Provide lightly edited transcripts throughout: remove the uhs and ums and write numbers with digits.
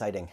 Exciting.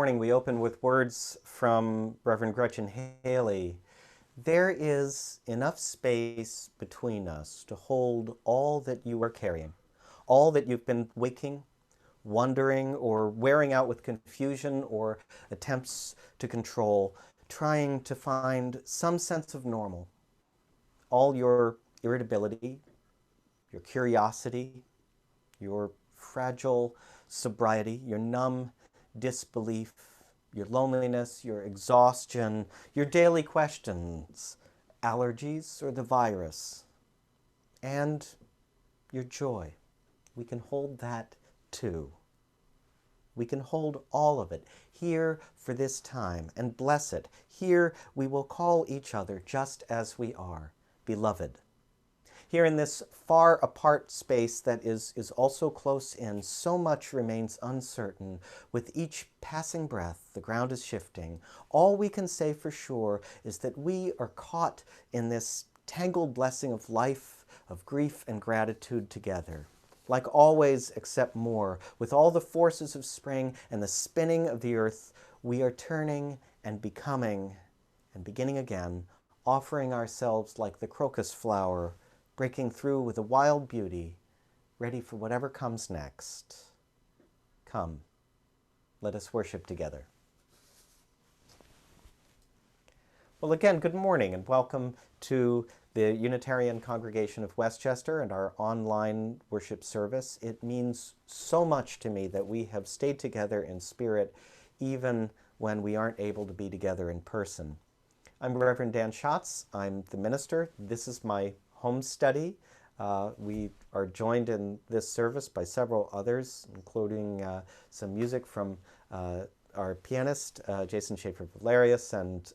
morning, we open with words from Reverend Gretchen Haley. There is enough space between us to hold all that you are carrying, all that you've been waking, wondering, or wearing out with confusion or attempts to control, trying to find some sense of normal. All your irritability, your curiosity, your fragile sobriety, your numb disbelief, your loneliness, your exhaustion, your daily questions, allergies or the virus, and your joy. We can hold that too. We can hold all of it here for this time and bless it. Here we will call each other just as we are, beloved. Here in this far apart space that is also close in, so much remains uncertain. With each passing breath, the ground is shifting. All we can say for sure is that we are caught in this tangled blessing of life, of grief and gratitude together. Like always, except more, with all the forces of spring and the spinning of the earth, we are turning and becoming and beginning again, offering ourselves like the crocus flower, breaking through with a wild beauty, ready for whatever comes next. Come, let us worship together. Well, again, good morning and welcome to the Unitarian Congregation of Westchester and our online worship service. It means so much to me that we have stayed together in spirit even when we aren't able to be together in person. I'm Reverend Dan Schatz. I'm the minister. This is my home study. We are joined in this service by several others, including some music from our pianist, Jason Schaefer-Valerius, and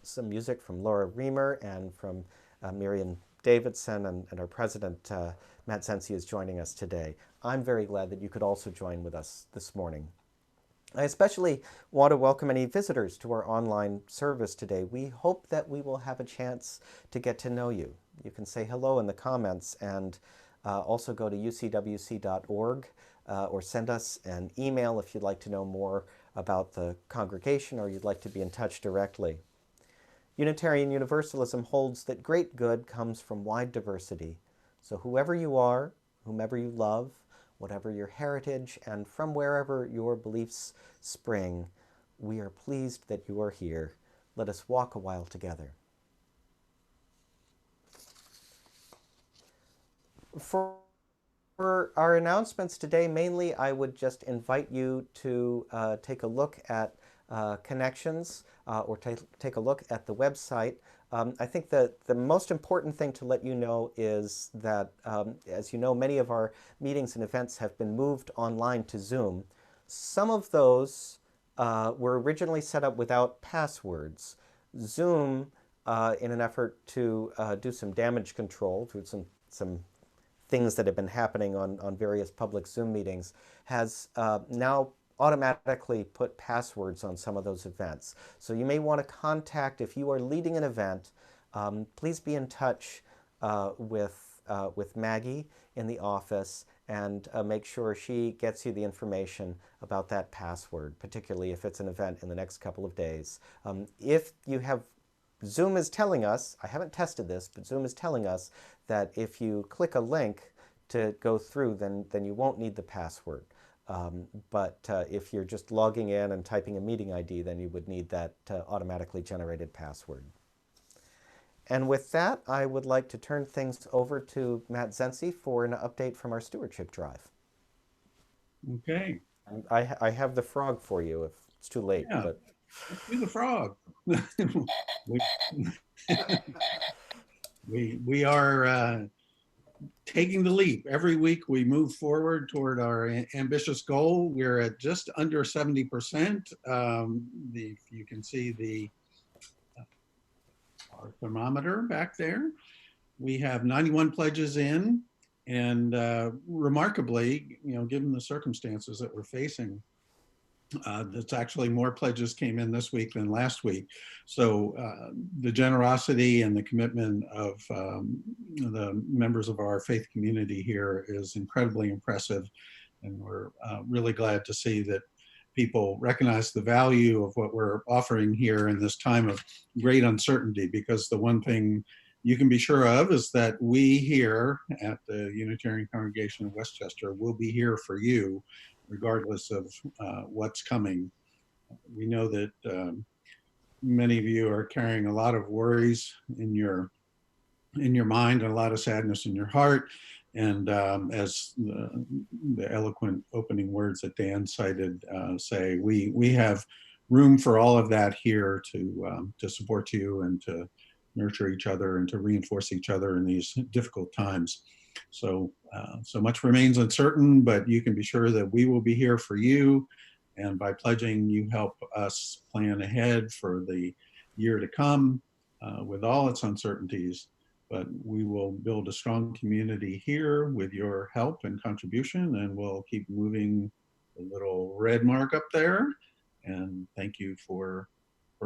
some music from Laura Reamer and from Miriam Davidson, and our president, Matt Sensi, is joining us today. I'm very glad that you could also join with us this morning. I especially want to welcome any visitors to our online service today. We hope that we will have a chance to get to know you. You can say hello in the comments and also go to ucwc.org or send us an email if you'd like to know more about the congregation or you'd like to be in touch directly. Unitarian Universalism holds that great good comes from wide diversity. So whoever you are, whomever you love, whatever your heritage, and from wherever your beliefs spring, we are pleased that you are here. Let us walk a while together. For our announcements today, mainly I would just invite you to take a look at connections or take a look at the website. I think that the most important thing to let you know is that, as you know, many of our meetings and events have been moved online to Zoom. Some of those were originally set up without passwords. Zoom, in an effort to do some damage control through some things that have been happening on various public Zoom meetings, has now automatically put passwords on some of those events. So you may want to contact, if you are leading an event, please be in touch with Maggie in the office and make sure she gets you the information about that password, particularly if it's an event in the next couple of days. If you have, Zoom is telling us, I haven't tested this, but Zoom is telling us that if you click a link to go through, then you won't need the password. But if you're just logging in and typing a meeting ID, then you would need that automatically generated password. And with that, I would like to turn things over to Matt Sensi for an update from our stewardship drive. Okay. I have the frog for you if it's too late. Yeah, But let's do the frog. we are taking the leap. Every week we move forward toward our ambitious goal. We're at just under 70%. You can see our thermometer back there. We have 91 pledges in, and remarkably, given the circumstances that we're facing, that's actually more pledges came in this week than last week. So the generosity and the commitment of the members of our faith community here is incredibly impressive. And we're really glad to see that people recognize the value of what we're offering here in this time of great uncertainty, because the one thing you can be sure of is that we here at the Unitarian Congregation of Westchester will be here for you, regardless of what's coming. We know that many of you are carrying a lot of worries in your mind and a lot of sadness in your heart. And as the eloquent opening words that Dan cited say, we have room for all of that here to support you and to nurture each other and to reinforce each other in these difficult times. So, so much remains uncertain, but you can be sure that we will be here for you. And by pledging, you help us plan ahead for the year to come with all its uncertainties. But we will build a strong community here with your help and contribution, and we'll keep moving the little red mark up there. And thank you for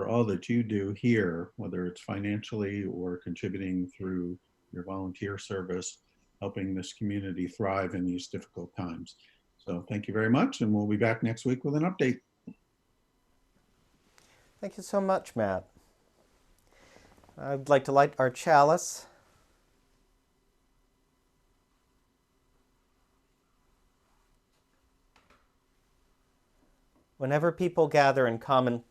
all that you do here, whether it's financially or contributing through your volunteer service, helping this community thrive in these difficult times. So thank you very much, and we'll be back next week with an update. Thank you so much, Matt. I'd like to light our chalice. Whenever people gather in common,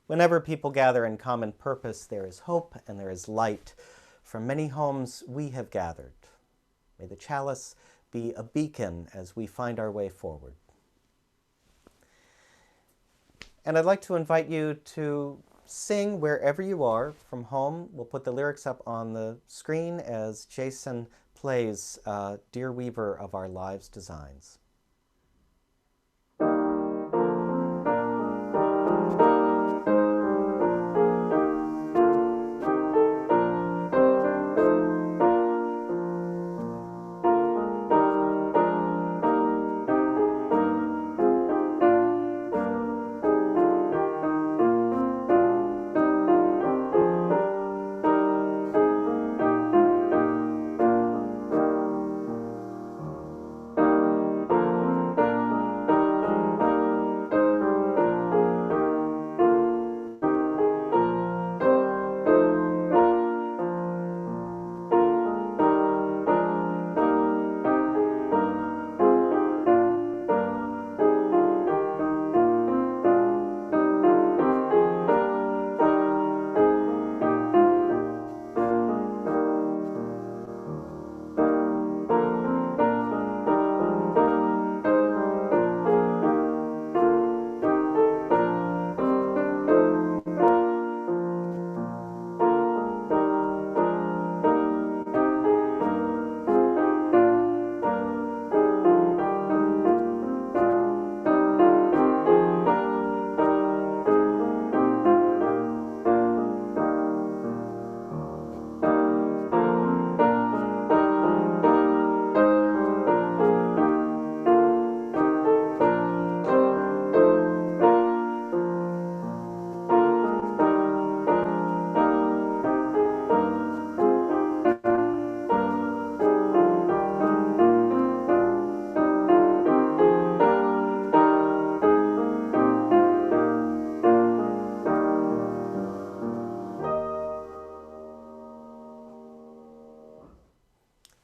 Whenever people gather in common purpose, there is hope and there is light. From many homes we have gathered. May the chalice be a beacon as we find our way forward. And I'd like to invite you to sing wherever you are from home. We'll put the lyrics up on the screen as Jason plays Dear Weaver of Our Lives' Designs.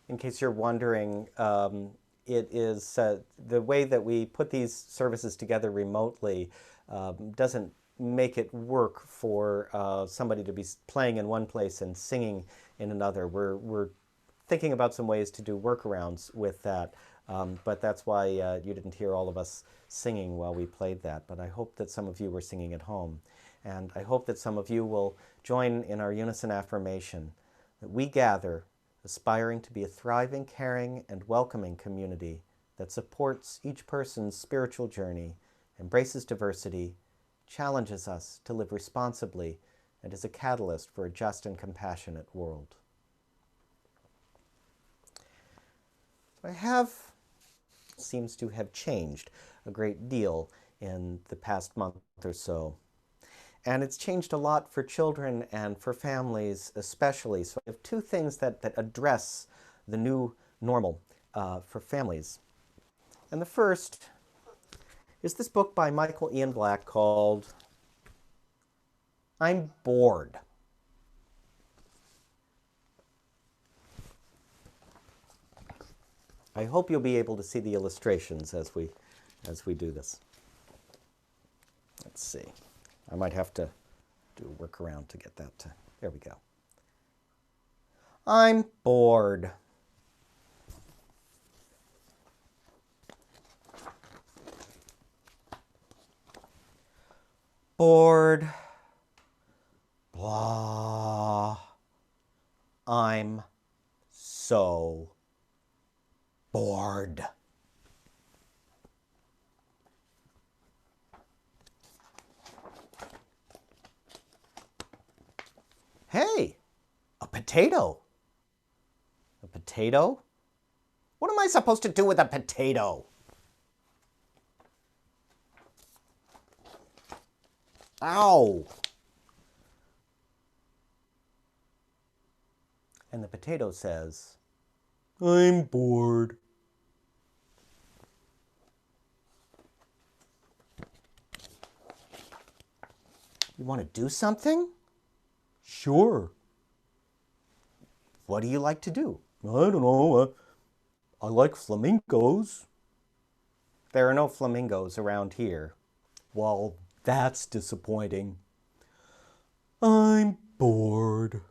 In case you're wondering, it is the way that we put these services together remotely doesn't make it work for somebody to be playing in one place and singing in another. We're thinking about some ways to do workarounds with that, but that's why you didn't hear all of us singing while we played that. But I hope that some of you were singing at home, and I hope that some of you will join in our Unison Affirmation, that we gather aspiring to be a thriving, caring, and welcoming community that supports each person's spiritual journey, embraces diversity, challenges us to live responsibly, and is a catalyst for a just and compassionate world. Seems to have changed a great deal in the past month or so. And it's changed a lot for children and for families especially. So I have two things that address the new normal. for families. And the first is this book by Michael Ian Black called I'm Bored. I hope you'll be able to see the illustrations as we do this. Let's see. I might have to do a workaround to get that to, there we go. I'm bored. Bored. Blah. I'm so bored. Hey, a potato. A potato? What am I supposed to do with a potato? Ow! And the potato says, I'm bored. You want to do something? Sure. What do you like to do? I don't know. I like flamingos. There are no flamingos around here. Well, that's disappointing. I'm bored.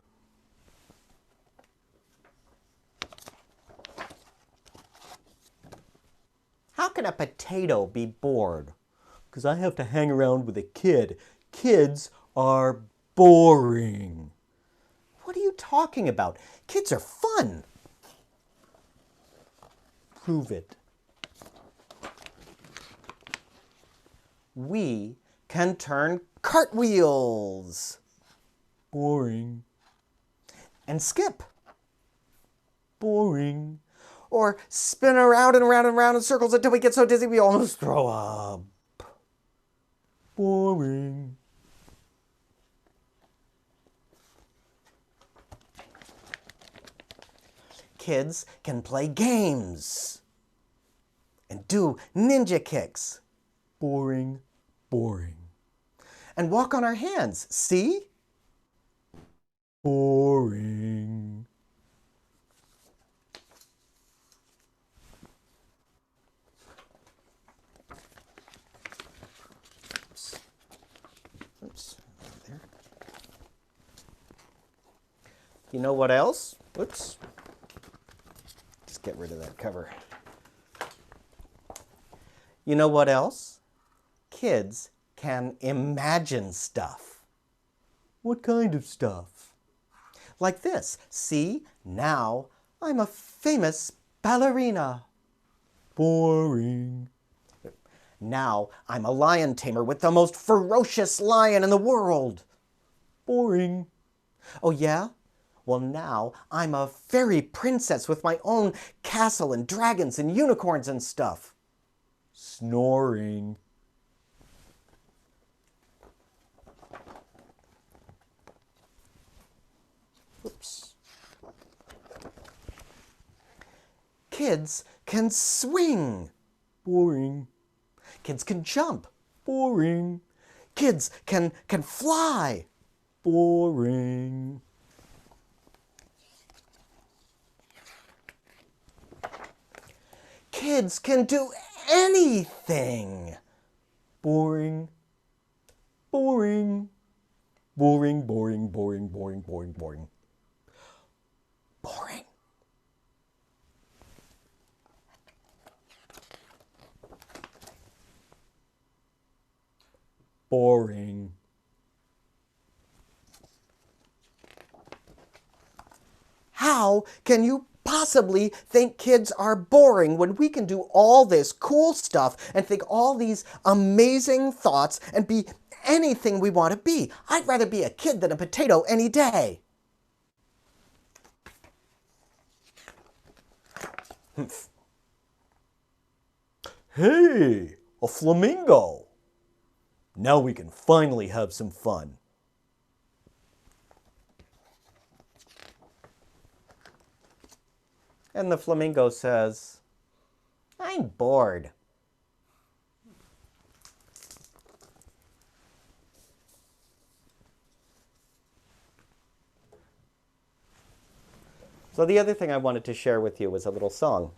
How can a potato be bored? Because I have to hang around with a kid. Kids are boring. What are you talking about? Kids are fun. Prove it. We can turn cartwheels. Boring. And skip. Boring. Or spin around and around and around in circles until we get so dizzy we almost throw up. Boring. Kids can play games and do ninja kicks. Boring, boring. And walk on our hands. See? Boring. Oops. There. You know what else? Oops. Just get rid of that cover. You know what else? Kids can imagine stuff. What kind of stuff? Like this. See, now I'm a famous ballerina. Boring. Now I'm a lion tamer with the most ferocious lion in the world. Boring. Oh yeah? Well, now I'm a fairy princess with my own castle and dragons and unicorns and stuff. Snoring. Oops. Kids can swing. Boring. Kids can jump. Boring. Kids can fly. Boring. Kids can do anything. Boring. Boring. Boring, boring, boring, boring, boring, boring. Boring. Boring. How can you possibly think kids are boring when we can do all this cool stuff and think all these amazing thoughts and be anything we want to be? I'd rather be a kid than a potato any day. Hey, a flamingo. Now we can finally have some fun. And the flamingo says, "I'm bored." So the other thing I wanted to share with you was a little song,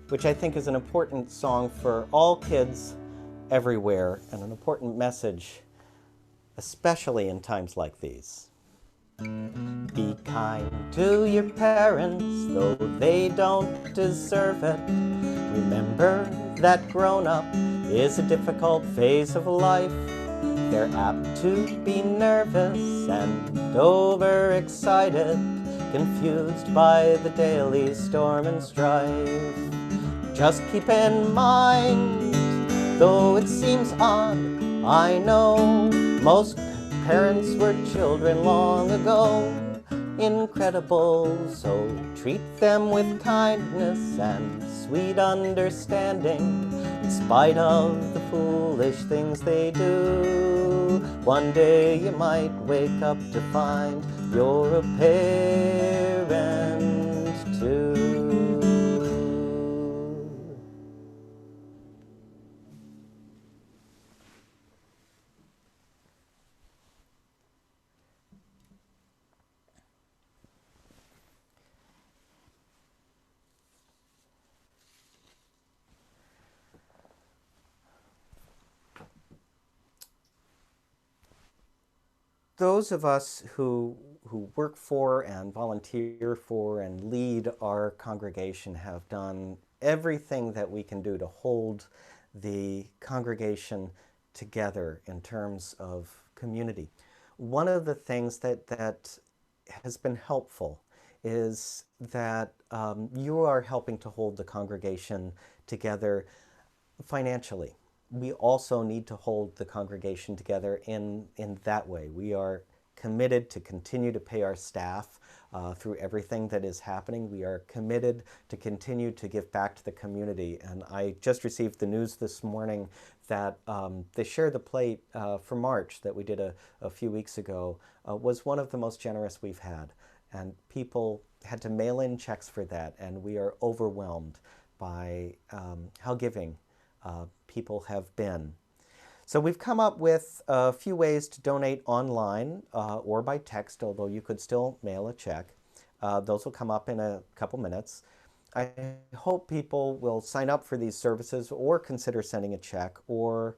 which I think is an important song for all kids everywhere and an important message, especially in times like these. Be kind to your parents, though they don't deserve it. Remember that grown up is a difficult phase of life. They're apt to be nervous and overexcited, confused by the daily storm and strife. Just keep in mind, though it seems odd, I know most parents were children long ago. Incredible, so treat them with kindness and sweet understanding, in spite of the foolish things they do. One day you might wake up to find you're a parent too. Those of us who work for and volunteer for and lead our congregation have done everything that we can do to hold the congregation together in terms of community. One of the things that has been helpful is that you are helping to hold the congregation together financially. We also need to hold the congregation together in that way. We are committed to continue to pay our staff through everything that is happening. We are committed to continue to give back to the community. And I just received the news this morning that the Share the Plate for March that we did a few weeks ago was one of the most generous we've had. And people had to mail in checks for that. And we are overwhelmed by how giving people have been. So we've come up with a few ways to donate online or by text, although you could still mail a check. Those will come up in a couple minutes. I hope people will sign up for these services or consider sending a check or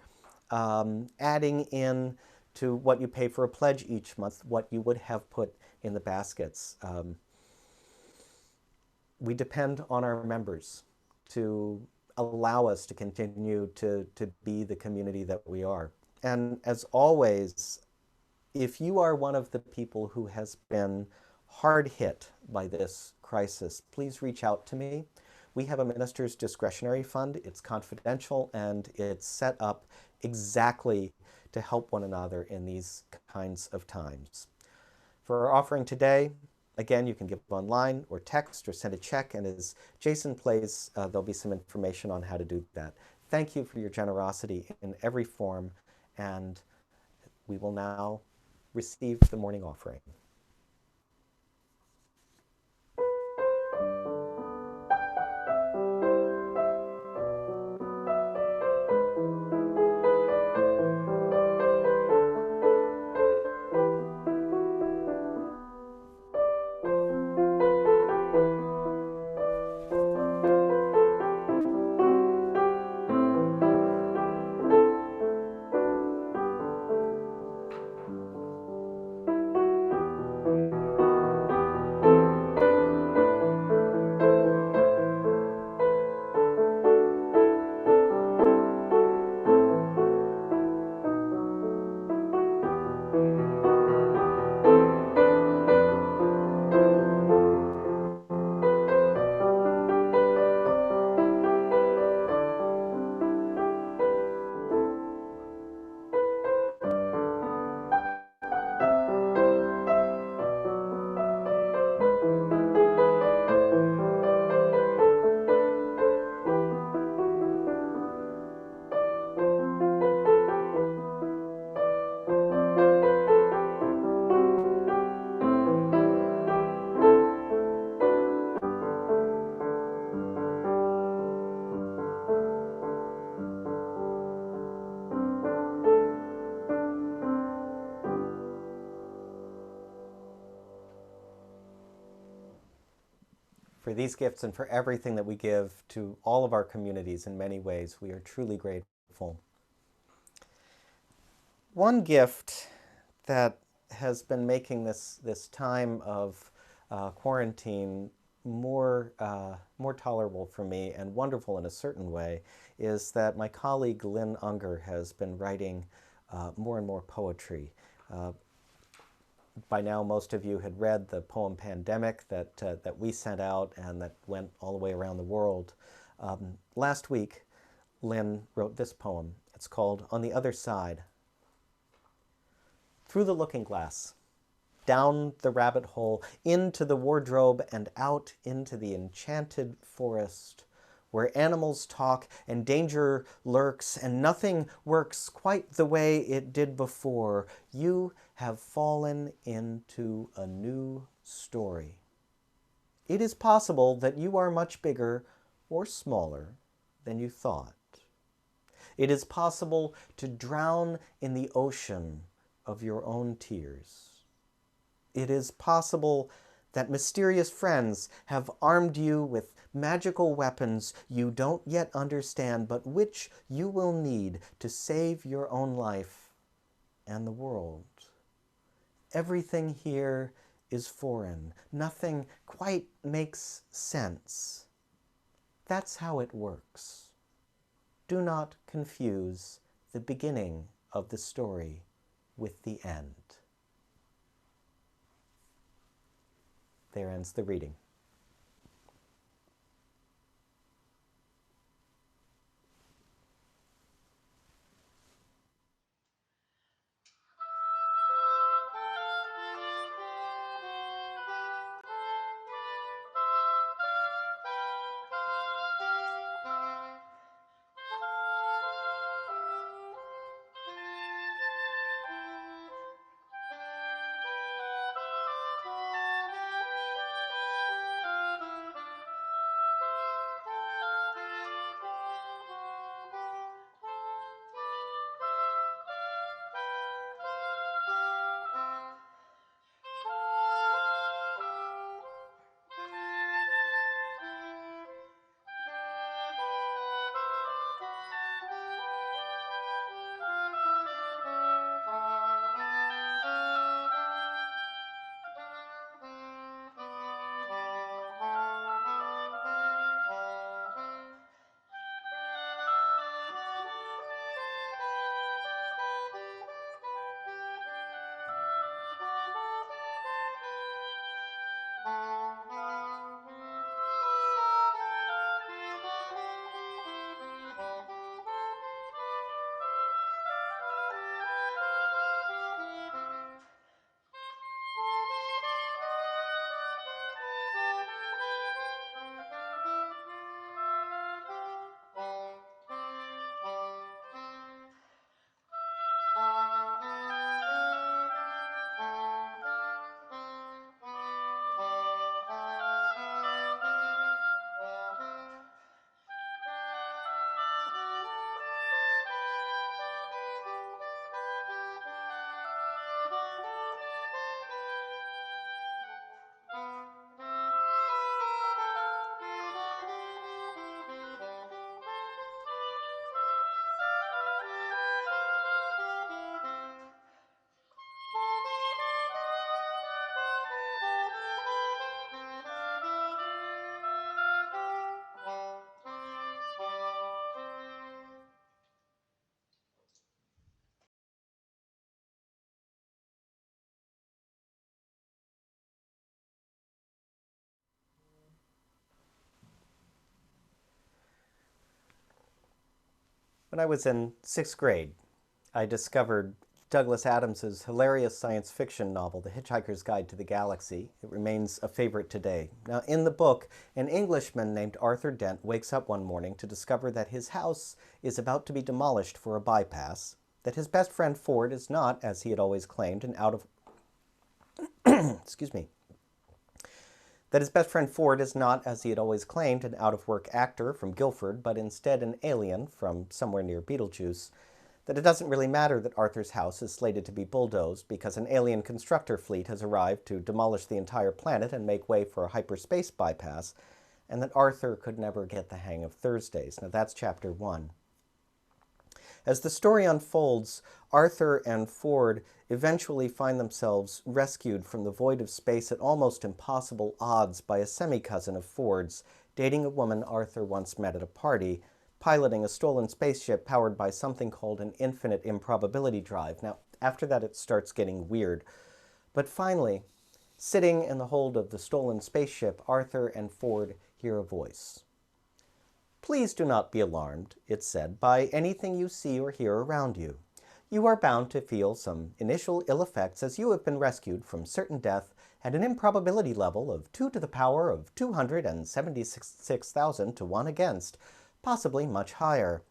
adding in to what you pay for a pledge each month, what you would have put in the baskets. We depend on our members to allow us to continue to be the community that we are. And as always, if you are one of the people who has been hard hit by this crisis, please reach out to me. We have a minister's discretionary fund. It's confidential and it's set up exactly to help one another in these kinds of times. For our offering today, again, you can give online or text or send a check, and as Jason plays, there'll be some information on how to do that. Thank you for your generosity in every form, and we will now receive the morning offering. these gifts and for everything that we give to all of our communities in many ways. We are truly grateful. One gift that has been making this time of quarantine more tolerable for me and wonderful in a certain way is that my colleague Lynn Unger has been writing more and more poetry. By now, most of you had read the poem Pandemic that we sent out and that went all the way around the world. Last week, Lynn wrote this poem. It's called On the Other Side. Through the looking glass, down the rabbit hole, into the wardrobe, and out into the enchanted forest, where animals talk and danger lurks and nothing works quite the way it did before, you have fallen into a new story. It is possible that you are much bigger or smaller than you thought. It is possible to drown in the ocean of your own tears. It is possible that mysterious friends have armed you with magical weapons you don't yet understand, but which you will need to save your own life and the world. Everything here is foreign. Nothing quite makes sense. That's how it works. Do not confuse the beginning of the story with the end. There ends the reading. When I was in 6th grade, I discovered Douglas Adams's hilarious science fiction novel, The Hitchhiker's Guide to the Galaxy. It remains a favorite today. Now, in the book, an Englishman named Arthur Dent wakes up one morning to discover that his house is about to be demolished for a bypass, that his best friend Ford is not, as he had always claimed, an out of excuse me, that his best friend Ford is not, as he had always claimed, an out-of-work actor from Guildford, but instead an alien from somewhere near Beetlejuice, that it doesn't really matter that Arthur's house is slated to be bulldozed because an alien constructor fleet has arrived to demolish the entire planet and make way for a hyperspace bypass, and that Arthur could never get the hang of Thursdays. Now that's chapter 1. As the story unfolds, Arthur and Ford eventually find themselves rescued from the void of space at almost impossible odds by a semi-cousin of Ford's, dating a woman Arthur once met at a party, piloting a stolen spaceship powered by something called an infinite improbability drive. Now, after that it starts getting weird. But finally, sitting in the hold of the stolen spaceship, Arthur and Ford hear a voice. "Please do not be alarmed," it said, "by anything you see or hear around you. You are bound to feel some initial ill effects as you have been rescued from certain death at an improbability level of 2 to the power of 276,000 to 1 against, possibly much higher.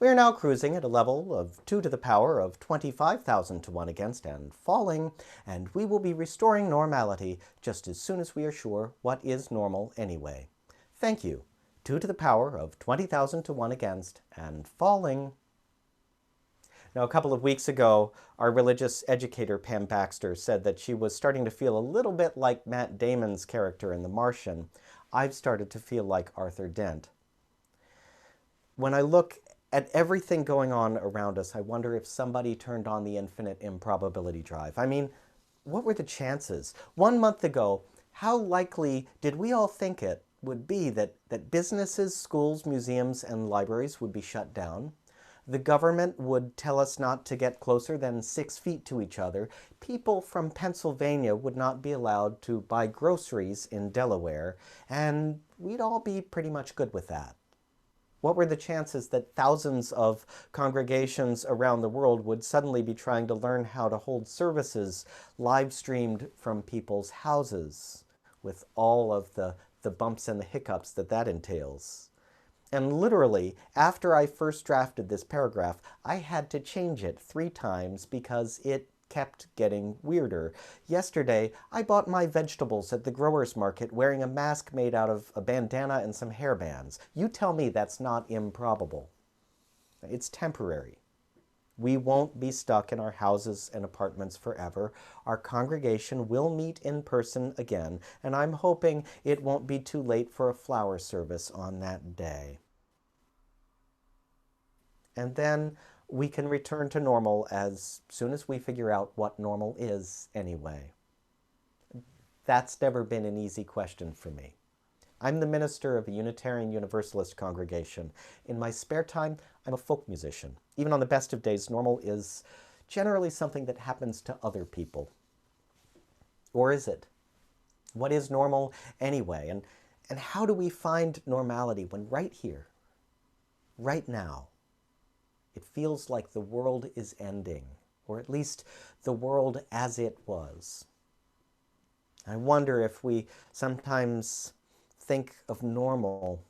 We are now cruising at a level of 2 to the power of 25,000 to 1 against and falling, and we will be restoring normality just as soon as we are sure what is normal anyway. Thank you. 2 to the power of 20,000 to 1 against, and falling." Now, a couple of weeks ago, our religious educator, Pam Baxter, said that she was starting to feel a little bit like Matt Damon's character in The Martian. I've started to feel like Arthur Dent. When I look at everything going on around us, I wonder if somebody turned on the infinite improbability drive. I mean, what were the chances? 1 month ago, how likely did we all think it would be that businesses, schools, museums, and libraries would be shut down? The government would tell us not to get closer than 6 feet to each other. People from Pennsylvania would not be allowed to buy groceries in Delaware, and we'd all be pretty much good with that. What were the chances that thousands of congregations around the world would suddenly be trying to learn how to hold services live streamed from people's houses, with all of the bumps and the hiccups that entails? And literally, after I first drafted this paragraph, I had to change it 3 times because it kept getting weirder. Yesterday, I bought my vegetables at the grower's market wearing a mask made out of a bandana and some hairbands. You tell me that's not improbable. It's temporary. We won't be stuck in our houses and apartments forever. Our congregation will meet in person again, and I'm hoping it won't be too late for a flower service on that day. And then we can return to normal as soon as we figure out what normal is anyway. That's never been an easy question for me. I'm the minister of a Unitarian Universalist congregation. In my spare time, I'm a folk musician. Even on the best of days, normal is generally something that happens to other people. Or is it? What is normal anyway? And how do we find normality when right here, right now, it feels like the world is ending, or at least the world as it was? I wonder if we sometimes think of normal,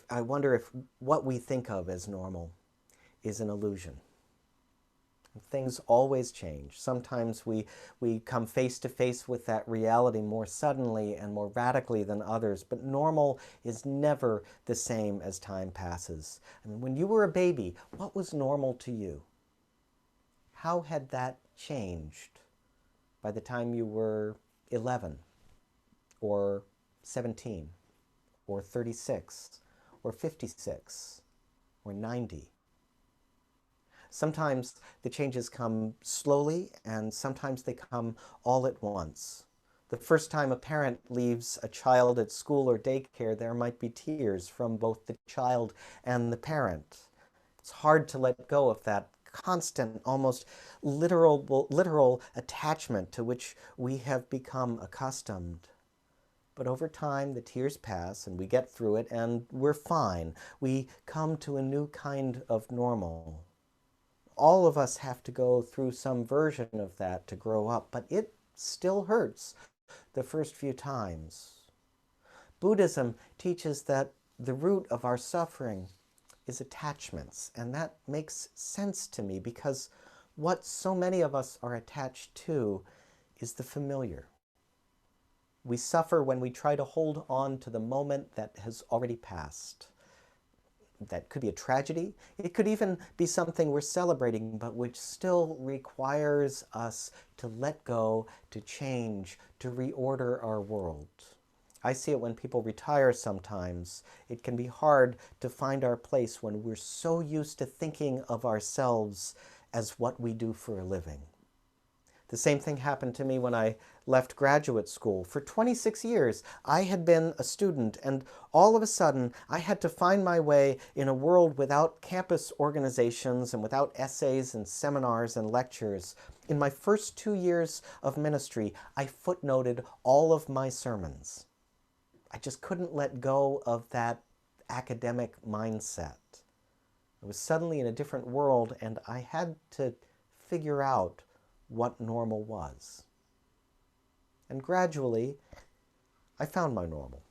I wonder if what we think of as normal is an illusion. Things always change. Sometimes we come face to face with that reality more suddenly and more radically than others, but normal is never the same as time passes. I mean, when you were a baby, what was normal to you? How had that changed by the time you were 11 or 17 or 36 or 56 or 90? Sometimes the changes come slowly, and sometimes they come all at once. The first time a parent leaves a child at school or daycare, there might be tears from both the child and the parent. It's hard to let go of that constant, almost literal attachment to which we have become accustomed. But over time, the tears pass, and we get through it, and we're fine. We come to a new kind of normal. All of us have to go through some version of that to grow up, but it still hurts the first few times. Buddhism teaches that the root of our suffering is attachments, and that makes sense to me because what so many of us are attached to is the familiar. We suffer when we try to hold on to the moment that has already passed. That could be a tragedy. It could even be something we're celebrating, but which still requires us to let go, to change, to reorder our world. I see it when people retire sometimes. It can be hard to find our place when we're so used to thinking of ourselves as what we do for a living. The same thing happened to me when I left graduate school. For 26 years, I had been a student, and all of a sudden, I had to find my way in a world without campus organizations and without essays and seminars and lectures. In my first 2 years of ministry, I footnoted all of my sermons. I just couldn't let go of that academic mindset. I was suddenly in a different world, and I had to figure out what normal was. And gradually, I found my normal.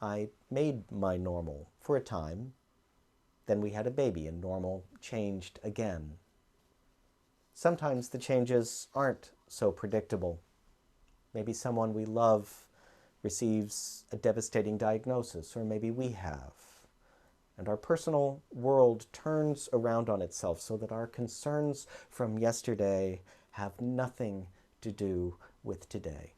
I made my normal for a time. Then we had a baby, and normal changed again. Sometimes the changes aren't so predictable. Maybe someone we love receives a devastating diagnosis, or maybe we have. And our personal world turns around on itself so that our concerns from yesterday have nothing to do with today.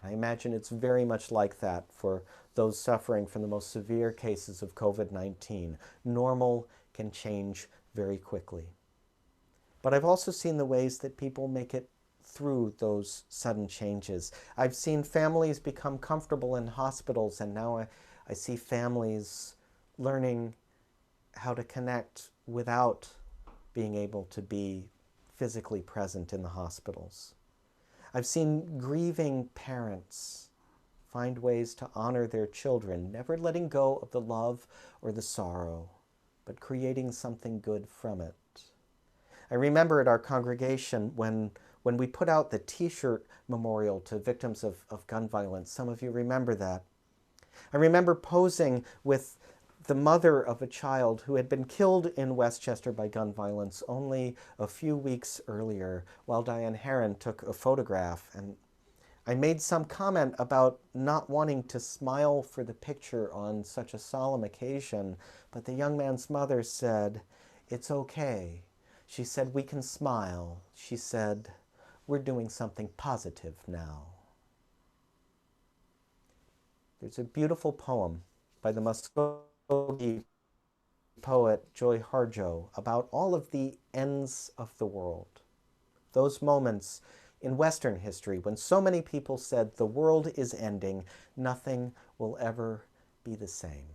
I imagine it's very much like that for those suffering from the most severe cases of COVID-19. Normal can change very quickly. But I've also seen the ways that people make it through those sudden changes. I've seen families become comfortable in hospitals, and now I see families learning how to connect without being able to be physically present in the hospitals. I've seen grieving parents find ways to honor their children, never letting go of the love or the sorrow, but creating something good from it. I remember at our congregation when we put out the T-shirt memorial to victims of gun violence. Some of you remember that. I remember posing with the mother of a child who had been killed in Westchester by gun violence only a few weeks earlier, while Diane Herron took a photograph. And I made some comment about not wanting to smile for the picture on such a solemn occasion, but the young man's mother said, "It's okay." She said, "We can smile." She said, "We're doing something positive now." There's a beautiful poem by the Muskogee poet Joy Harjo about all of the ends of the world. Those moments in Western history when so many people said the world is ending, nothing will ever be the same.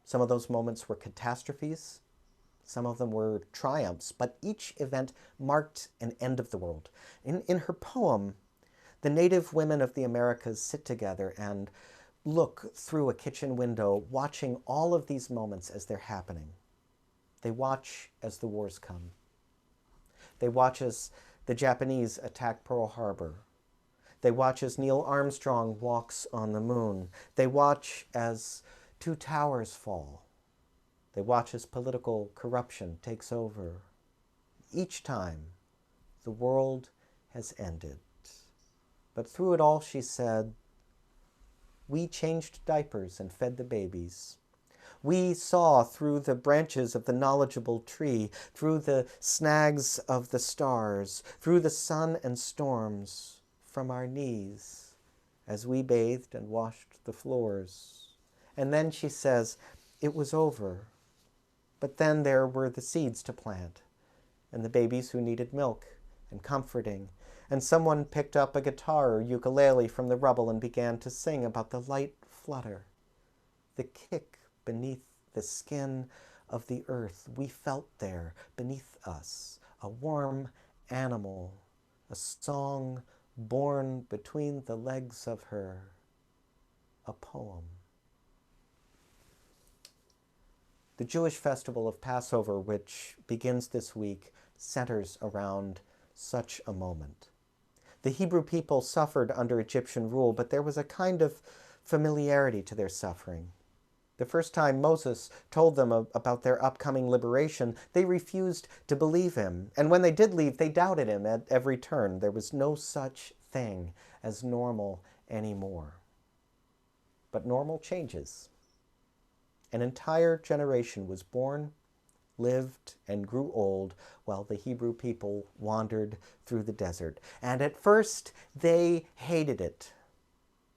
Some of those moments were catastrophes. Some of them were triumphs, but each event marked an end of the world. In her poem, the native women of the Americas sit together and look through a kitchen window, watching all of these moments as they're happening. They watch as the wars come. They watch as the Japanese attack Pearl Harbor. They watch as Neil Armstrong walks on the moon. They watch as 2 towers fall. They watch as political corruption takes over. Each time, the world has ended. But through it all, she said, we changed diapers and fed the babies. We saw through the branches of the knowledgeable tree, through the snags of the stars, through the sun and storms, from our knees, as we bathed and washed the floors. And then she says, it was over. But then there were the seeds to plant, and the babies who needed milk and comforting, and someone picked up a guitar or ukulele from the rubble and began to sing about the light flutter, the kick beneath the skin of the earth. We felt there, beneath us, a warm animal, a song born between the legs of her, a poem. The Jewish festival of Passover, which begins this week, centers around such a moment. The Hebrew people suffered under Egyptian rule, but there was a kind of familiarity to their suffering. The first time Moses told them about their upcoming liberation, they refused to believe him. And when they did leave, they doubted him at every turn. There was no such thing as normal anymore. But normal changes. An entire generation was born, lived, and grew old while the Hebrew people wandered through the desert. And at first, they hated it.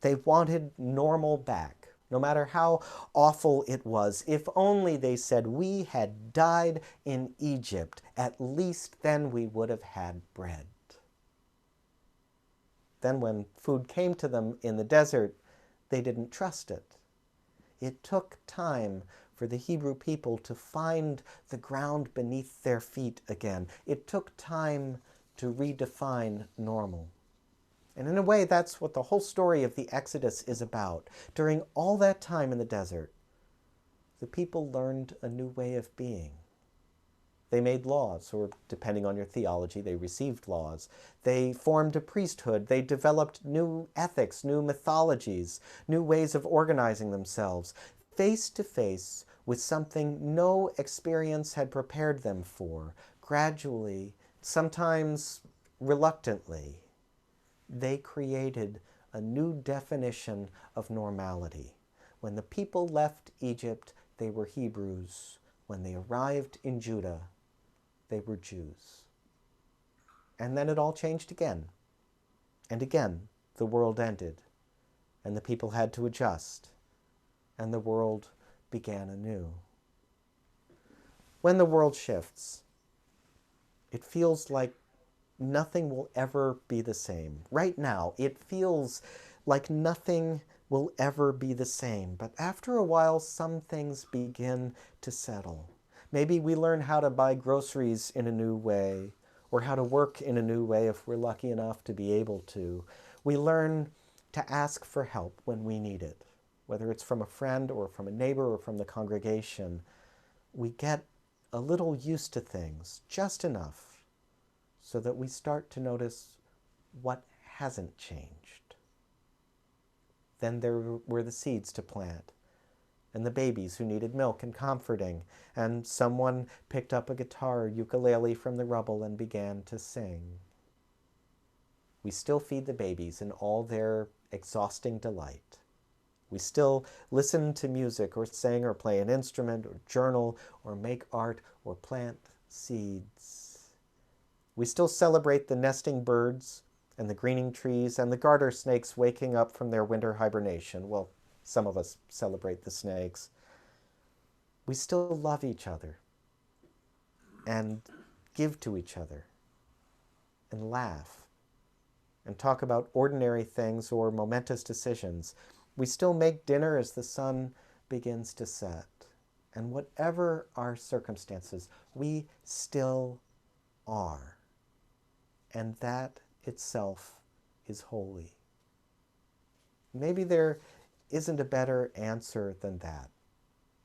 They wanted normal back, no matter how awful it was. If only, they said, we had died in Egypt, at least then we would have had bread. Then when food came to them in the desert, they didn't trust it. It took time for the Hebrew people to find the ground beneath their feet again. It took time to redefine normal. And in a way, that's what the whole story of the Exodus is about. During all that time in the desert, the people learned a new way of being. They made laws, or depending on your theology, they received laws. They formed a priesthood. They developed new ethics, new mythologies, new ways of organizing themselves, face to face with something no experience had prepared them for. Gradually, sometimes reluctantly, they created a new definition of normality. When the people left Egypt, they were Hebrews. When they arrived in Judah, they were Jews. And then it all changed again. And again, the world ended, and the people had to adjust, and the world began anew. When the world shifts, it feels like nothing will ever be the same. Right now, it feels like nothing will ever be the same. But after a while, some things begin to settle. Maybe we learn how to buy groceries in a new way, or how to work in a new way if we're lucky enough to be able to. We learn to ask for help when we need it, whether it's from a friend or from a neighbor or from the congregation. We get a little used to things, just enough, so that we start to notice what hasn't changed. Then there were the seeds to plant, and the babies who needed milk and comforting, and someone picked up a guitar or ukulele from the rubble and began to sing. We still feed the babies in all their exhausting delight. We still listen to music or sing or play an instrument or journal or make art or plant seeds. We still celebrate the nesting birds and the greening trees and the garter snakes waking up from their winter hibernation. Well, some of us celebrate the snakes. We still love each other and give to each other and laugh and talk about ordinary things or momentous decisions. We still make dinner as the sun begins to set. And whatever our circumstances, we still are. And that itself is holy. Maybe there isn't a better answer than that.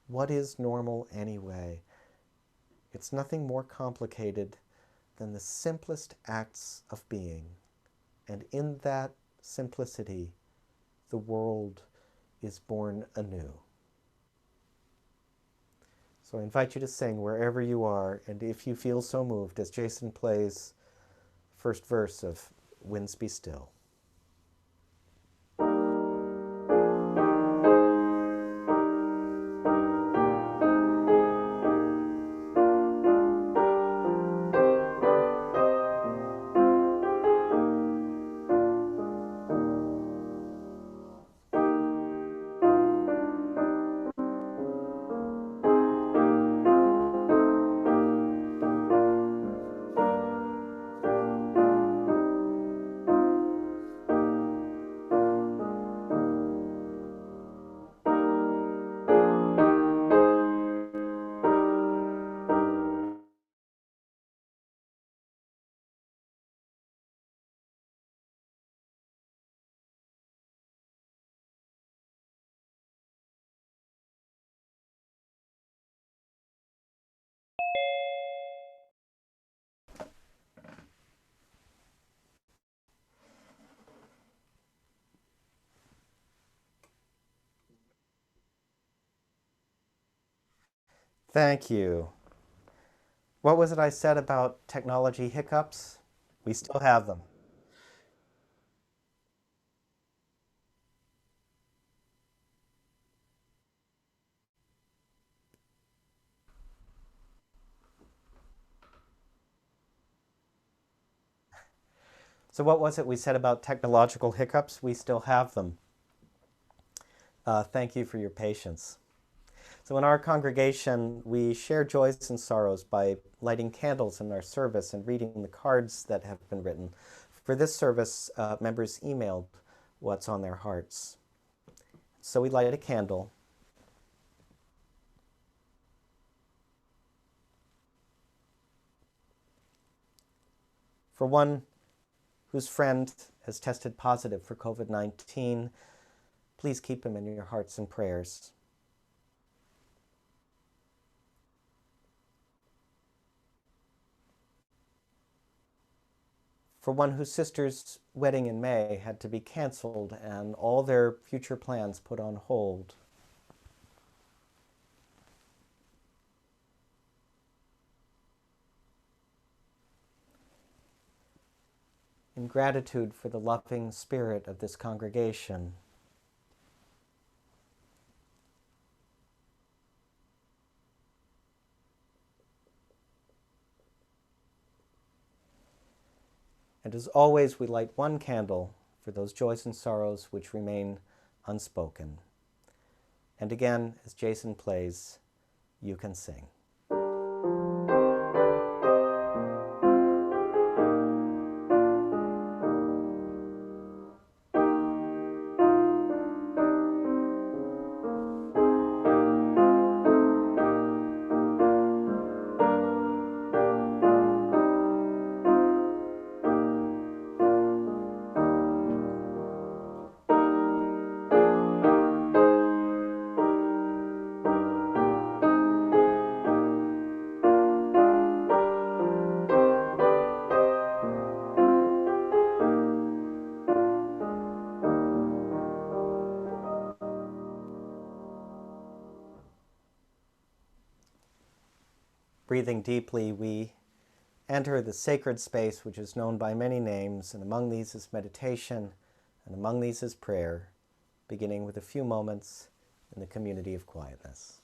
What is normal anyway? It's nothing more complicated than the simplest acts of being. And in that simplicity, the world is born anew. So I invite you to sing wherever you are, and if you feel so moved, as Jason plays first verse of Winds Be Still. Thank you. What was it I said about technology hiccups? We still have them. So what was it we said about technological hiccups? We still have them. Thank you for your patience. So in our congregation, we share joys and sorrows by lighting candles in our service and reading the cards that have been written. For this service, members emailed what's on their hearts. So we light a candle. For one whose friend has tested positive for COVID-19, please keep him in your hearts and prayers. For one whose sister's wedding in May had to be canceled and all their future plans put on hold. In gratitude for the loving spirit of this congregation. And as always, we light one candle for those joys and sorrows which remain unspoken. And again, as Jason plays, you can sing. Breathing deeply, we enter the sacred space which is known by many names, and among these is meditation, and among these is prayer, beginning with a few moments in the community of quietness.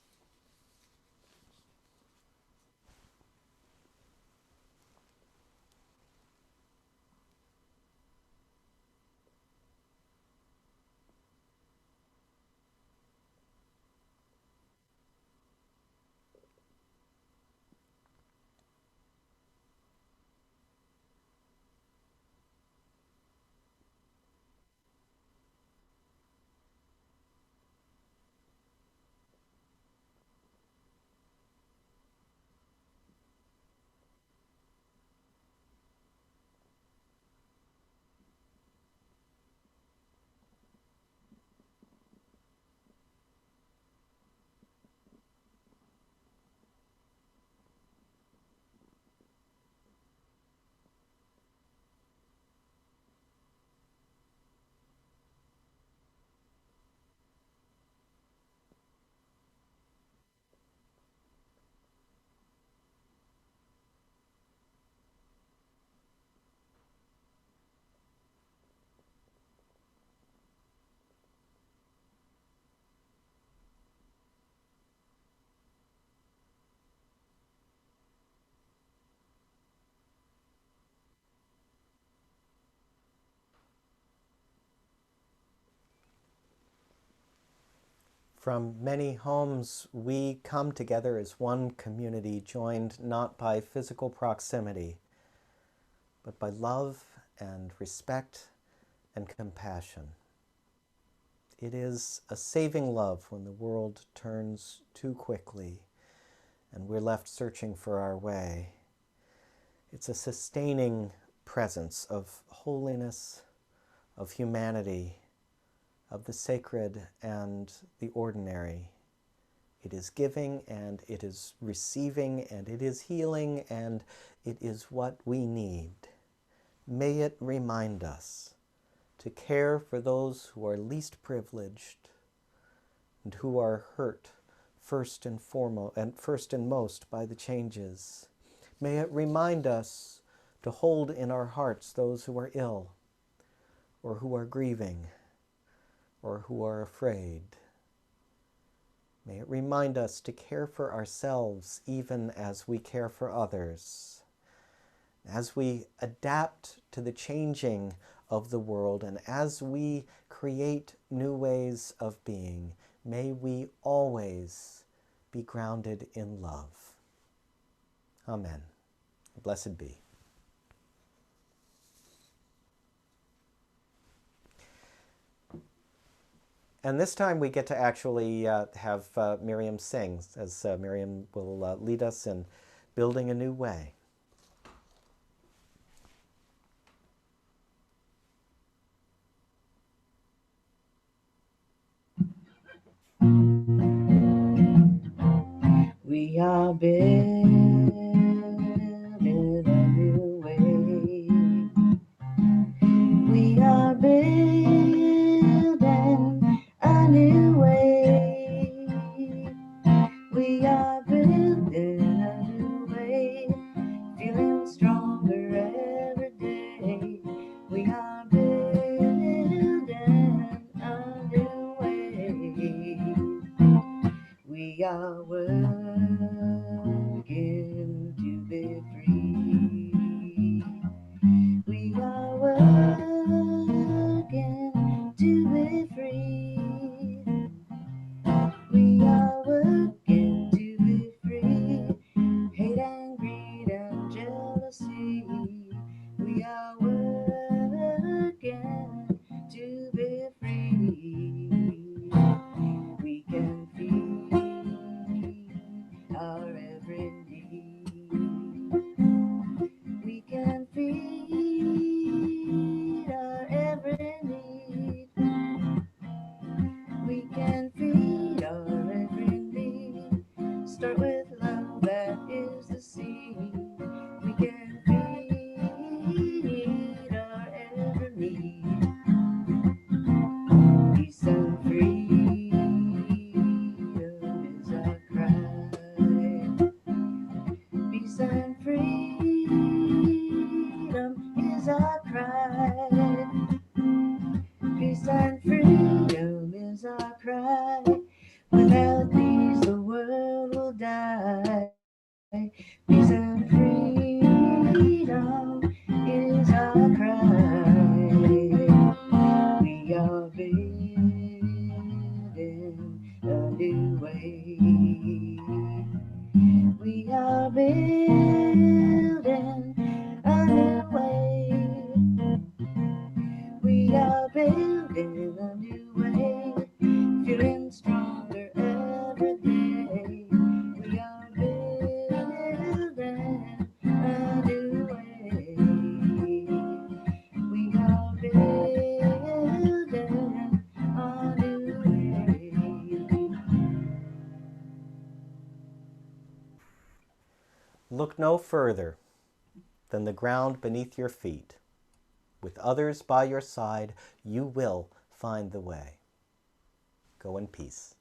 From many homes, we come together as one community, joined not by physical proximity, but by love and respect and compassion. It is a saving love when the world turns too quickly and we're left searching for our way. It's a sustaining presence of holiness, of humanity, of the sacred and the ordinary. It is giving and it is receiving and it is healing and it is what we need. May it remind us to care for those who are least privileged and who are hurt first and foremost and first and most by the changes. May it remind us to hold in our hearts those who are ill or who are grieving or who are afraid. May it remind us to care for ourselves even as we care for others. As we adapt to the changing of the world. And as we create new ways of being, may we always be grounded in love. Amen. Blessed be. And this time we get to actually have Miriam sing, as Miriam will lead us in building a new way. We are building a new way. We are building a new way. We are building a new way. Feeling stronger every day. We are building a new way. We are working to be free. We are working to be free. We are working to be free. Hate and greed and jealousy. We are working to be free. We can feed our every need. We can feed our every need. We can feed our every need. Start with love, that is the seed. We can feed our every need. Peace and freedom is our cry. Peace and freedom is our cry. Peace and freedom is our cry. Without these the world will die. Peace and freedom is our cry. We are building a new way. We are building a new way. We are building a new way. Feeling stronger every day. We are building a new way. We are building a new way. Look no further than the ground beneath your feet. With others by your side, you will find the way. Go in peace.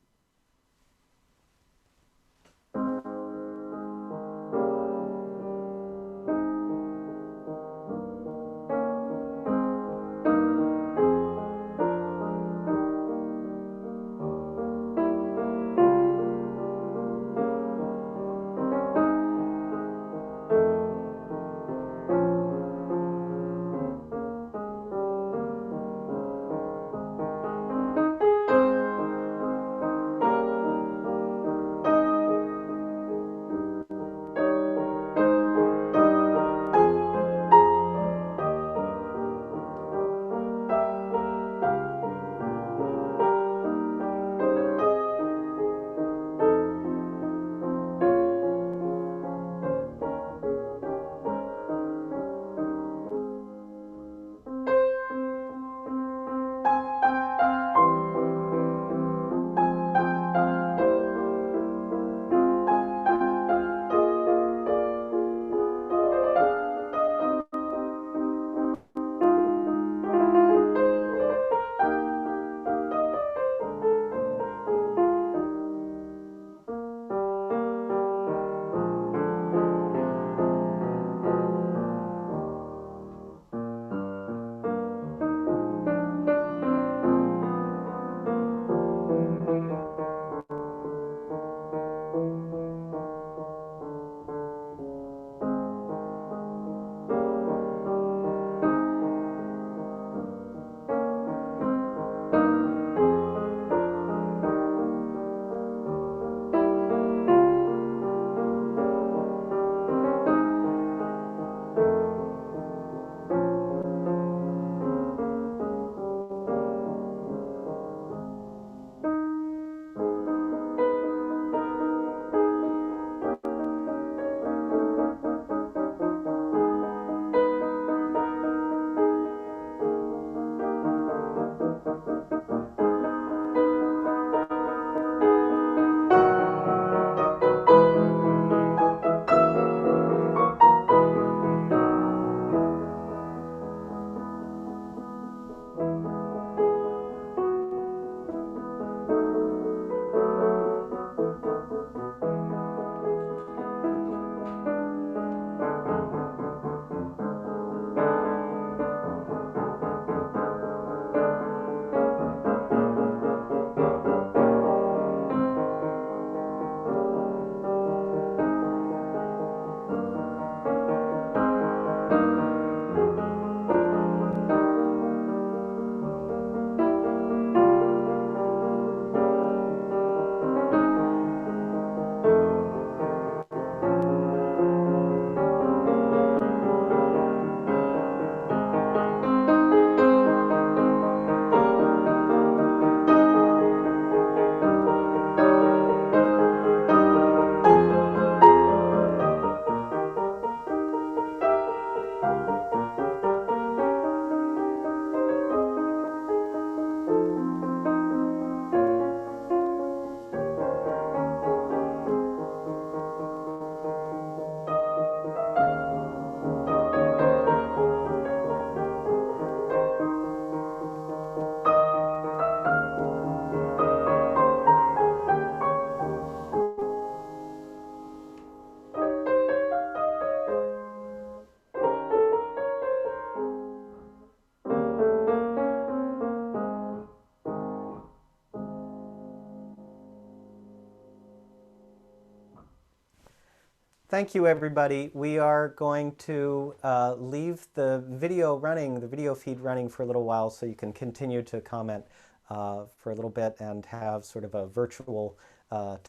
Thank you, everybody. We are going to leave the video running, the video feed running for a little while so you can continue to comment for a little bit and have sort of a virtual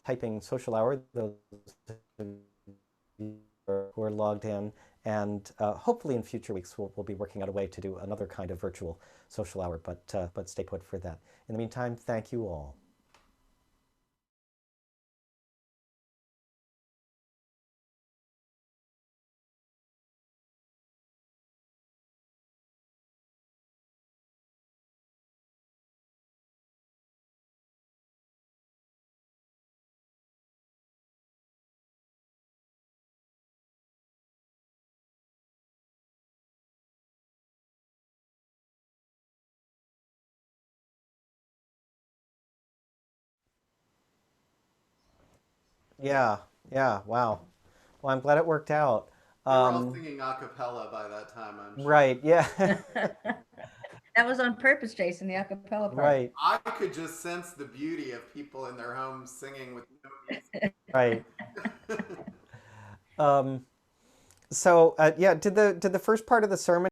typing social hour, those who are logged in. And hopefully in future weeks, we'll be working out a way to do another kind of virtual social hour, but stay put for that. In the meantime, thank you all. Yeah, yeah, wow. Well, I'm glad it worked out. They were all singing a cappella by that time, I'm sure. Right, yeah. That was on purpose, Jason, the acapella part. Right, I could just sense the beauty of people in their homes singing with no music. right. So yeah, did the first part of the sermon